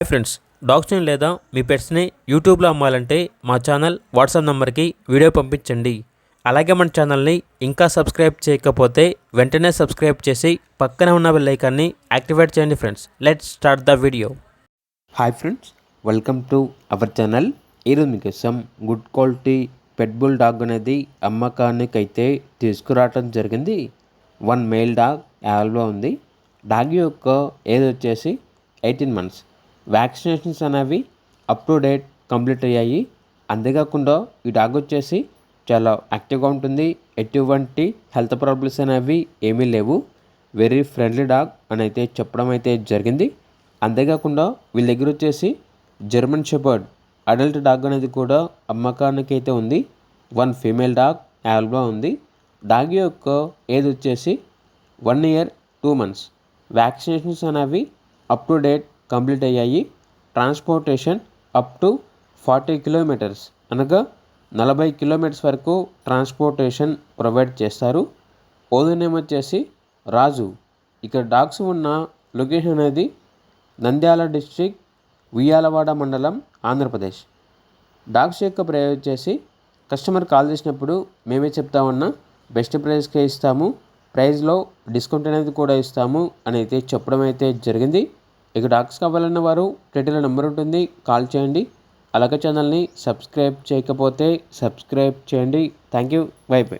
Hi friends, డాగ్స్ని లేదా మీ పెట్స్ని యూట్యూబ్లో అమ్మాలంటే మా ఛానల్ వాట్సాప్ నెంబర్కి వీడియో పంపించండి. అలాగే మన ఛానల్ని ఇంకా సబ్స్క్రైబ్ చేయకపోతే వెంటనే సబ్స్క్రైబ్ చేసి పక్కనే ఉన్న బెల్ ఐకాన్ని యాక్టివేట్ చేయండి. Friends, let's start the video. Hi friends, welcome to our channel. ఈరోజు మీకోసం గుడ్ క్వాలిటీ పెట్ బుల్ డాగ్ అనేది అమ్మకానికి అయితే తీసుకురావటం జరిగింది. వన్ మేల్ డాగ్ అవైలబుల్గా ఉంది. డాగ్ యొక్క ఏజ్ వచ్చేసి 18 months. వ్యాక్సినేషన్స్ అనేవి అప్ టు డేట్ కంప్లీట్ అయ్యాయి. అంతేకాకుండా ఈ డాగ్ వచ్చేసి చాలా యాక్టివ్గా ఉంటుంది. ఎటువంటి హెల్త్ ప్రాబ్లమ్స్ అనేవి ఏమీ లేవు. వెరీ ఫ్రెండ్లీ డాగ్ అని అయితే చెప్పడం అయితే జరిగింది. అంతేకాకుండా వీళ్ళ దగ్గర వచ్చేసి జర్మన్ షెపర్డ్ అడల్ట్ డాగ్ అనేది కూడా అమ్మకానికి అయితే ఉంది. వన్ ఫీమేల్ డాగ్ అవైలబుల్గా ఉంది. డాగ్ యొక్క ఏజ్ వచ్చేసి 1 year 2 months. వ్యాక్సినేషన్స్ అనేవి అప్ టు డేట్ కంప్లీట్ అయ్యాయి. ట్రాన్స్పోర్టేషన్ అప్ టు 40 kilometers అనగా 40 kilometers వరకు ట్రాన్స్పోర్టేషన్ ప్రొవైడ్ చేస్తారు. ఓనర్ నేమ్ వచ్చేసి రాజు. ఇక్కడ డాగ్స్ ఉన్న లొకేషన్ అనేది నంద్యాల డిస్ట్రిక్ట్, ఉయ్యాలవాడ మండలం, ఆంధ్రప్రదేశ్. డాగ్స్ యొక్క ప్రైస్ వచ్చేసి కస్టమర్ కాల్ చేసినప్పుడు మేమే చెప్తా ఉన్నా బెస్ట్ ప్రైస్కే ఇస్తాము, ప్రైస్లో డిస్కౌంట్ అనేది కూడా ఇస్తాము అని అయితే చెప్పడం అయితే జరిగింది. ఇక డాగ్స్ కావాలన్న వారు టైటిల్లో నెంబర్ ఉంటుంది, కాల్ చేయండి. అలాగే ఛానల్ని సబ్స్క్రైబ్ చేయకపోతే సబ్స్క్రైబ్ చేయండి. Thank you, by by.